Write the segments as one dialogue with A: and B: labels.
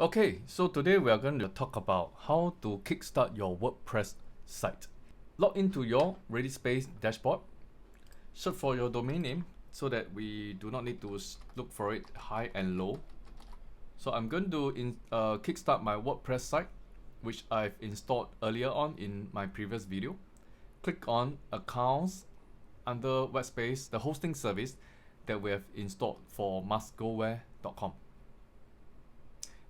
A: Okay, so today we are going to talk about how to kickstart your WordPress site. Log into your Ready-Space dashboard, search for your domain name so that we do not need to look for it high and low. So I'm going to kickstart my WordPress site, which I've installed earlier on in my previous video. Click on Accounts under WordSpace, the hosting service that we have installed for mustgoware.com.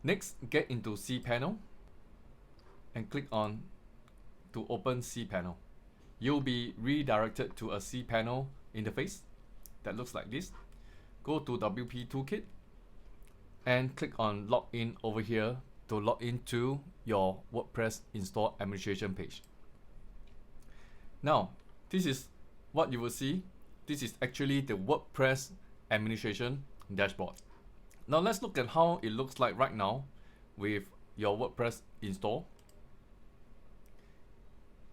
A: Next, get into cPanel and click on to open cPanel. You'll be redirected to a cPanel interface that looks like this. Go to WP Toolkit and click on Login over here to log into your WordPress install administration page. Now, this is what you will see. This is actually the WordPress administration dashboard. Now let's look at how it looks like right now with your WordPress install.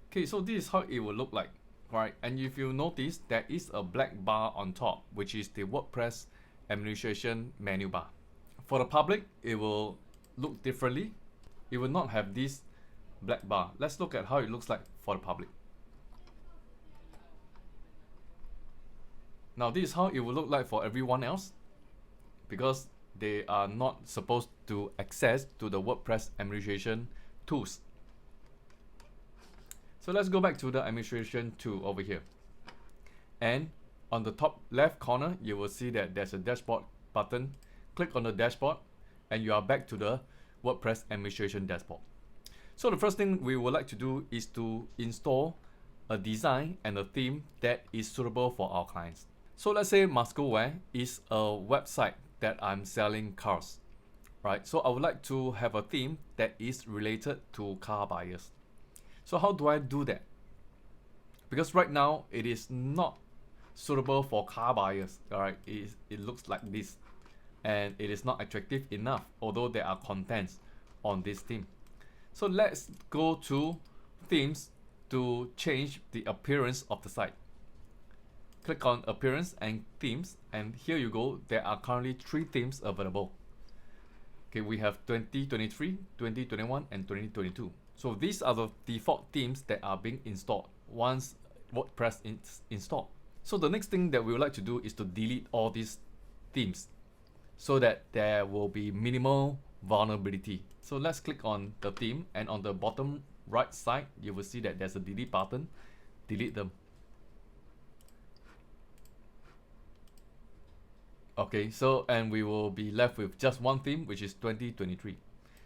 A: Okay, so this is how it will look like, right? And if you notice, there is a black bar on top, which is the WordPress administration menu bar. For the public, it will look differently. It will not have this black bar. Let's look at how it looks like for the public. Now this is how it will look like for everyone else, because they are not supposed to access to the WordPress administration tools. So let's go back to the administration tool over here. And on the top left corner, you will see that there's a dashboard button. Click on the dashboard and you are back to the WordPress administration dashboard. So the first thing we would like to do is to install a design and a theme that is suitable for our clients. So let's say Mustgoware is a website that I'm selling cars, right? So I would like to have a theme that is related to car buyers. So how do I do that? Because right now it is not suitable for car buyers, all right? It looks like this and it is not attractive enough, although there are contents on this theme. So let's go to themes to change the appearance of the site. Click on Appearance and Themes, and here you go. There are currently 3 themes available. Okay, we have 2023, 2021, and 2022. So these are the default themes that are being installed once WordPress is installed. So the next thing that we would like to do is to delete all these themes so that there will be minimal vulnerability. So let's click on the theme, and on the bottom right side, you will see that there's a delete button. Delete them. Okay, so and we will be left with just one theme, which is 2023.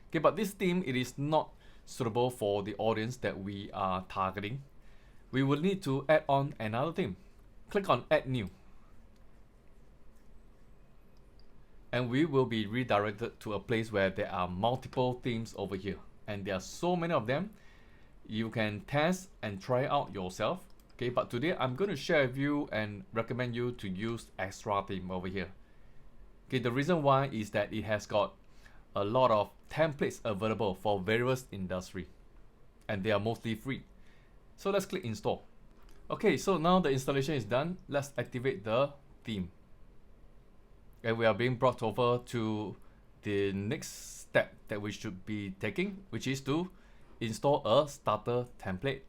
A: Okay, but this theme, it is not suitable for the audience that we are targeting. We will need to add on another theme. Click on Add New. And we will be redirected to a place where there are multiple themes over here. And there are so many of them. You can test and try out yourself. Okay, but today I'm going to share with you and recommend you to use Azra Theme over here. Okay, the reason why is that it has got a lot of templates available for various industries, and they are mostly free. So let's click install. Okay, so now the installation is done. Let's activate the theme. And we are being brought over to the next step that we should be taking, which is to install a starter template.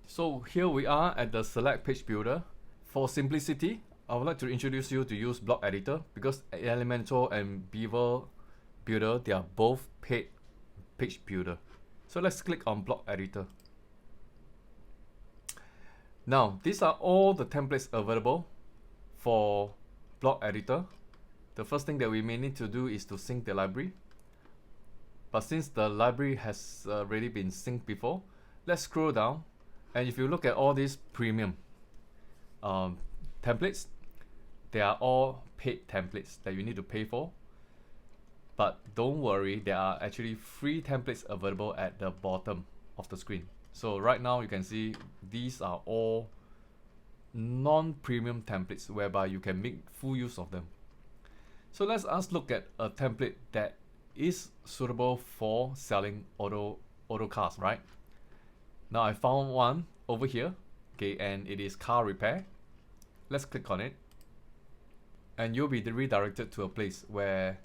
A: So here we are at the Select Page Builder. For simplicity, I would like to introduce you to use Block Editor, because Elementor and Beaver Builder, they are both paid page builder. So let's click on Block Editor. Now, these are all the templates available for Block Editor. The first thing that we may need to do is to sync the library. But since the library has already been synced before, let's scroll down. And if you look at all these premium templates, they are all paid templates that you need to pay for. But don't worry, there are actually free templates available at the bottom of the screen. So right now you can see these are all non-premium templates whereby you can make full use of them. So let's look at a template that is suitable for selling auto cars, right? Now I found one over here, okay, and it is car repair. Let's click on it. and you'll be redirected to a place where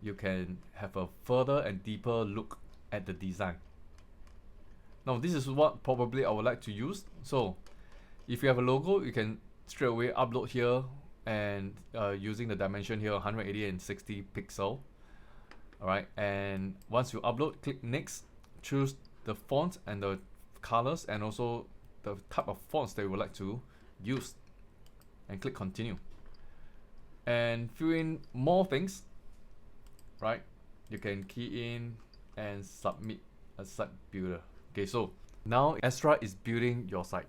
A: you can have a further and deeper look at the design. Now this is what probably I would like to use. So if you have a logo, you can straight away upload here, and using the dimension here 180 and 60 pixel. Alright, and once you upload, click next, choose the font and the colors and also the type of fonts that you would like to use, and click continue, and fill in more things. Right, you can key in and submit a site builder. Okay, so now Azra is building your site.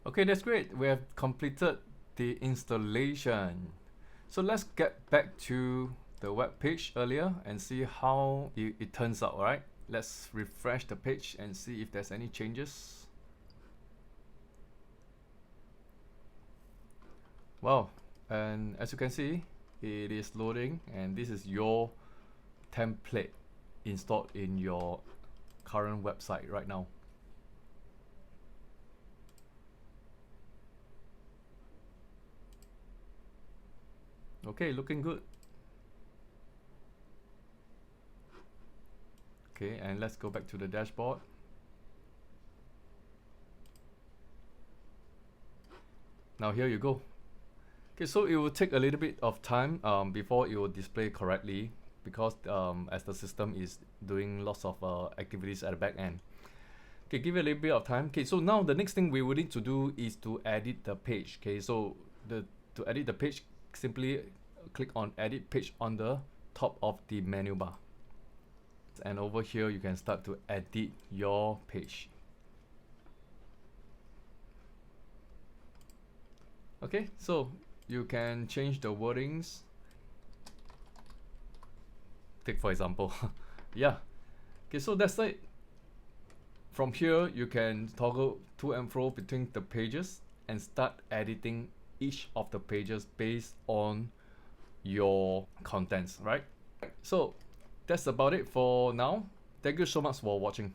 A: Okay, that's great. We have completed the installation. So let's get back to the web page earlier and see how it turns out. All right, let's refresh the page and see if there's any changes. Wow, and as you can see, it is loading, and this is your template installed in your current website right now. Okay, looking good. Okay, and let's go back to the dashboard. Now here you go. Okay, so it will take a little bit of time before it will display correctly, because as the system is doing lots of activities at the back end. Okay, give it a little bit of time. Okay, so now the next thing we will need to do is to edit the page. Okay, so to edit the page, simply click on edit page on the top of the menu bar, and over here you can start to edit your page. Okay, so you can change the wordings. Take for example, yeah. Okay, so that's it. From here, you can toggle to and fro between the pages and start editing each of the pages based on your contents, right? So that's about it for now. Thank you so much for watching.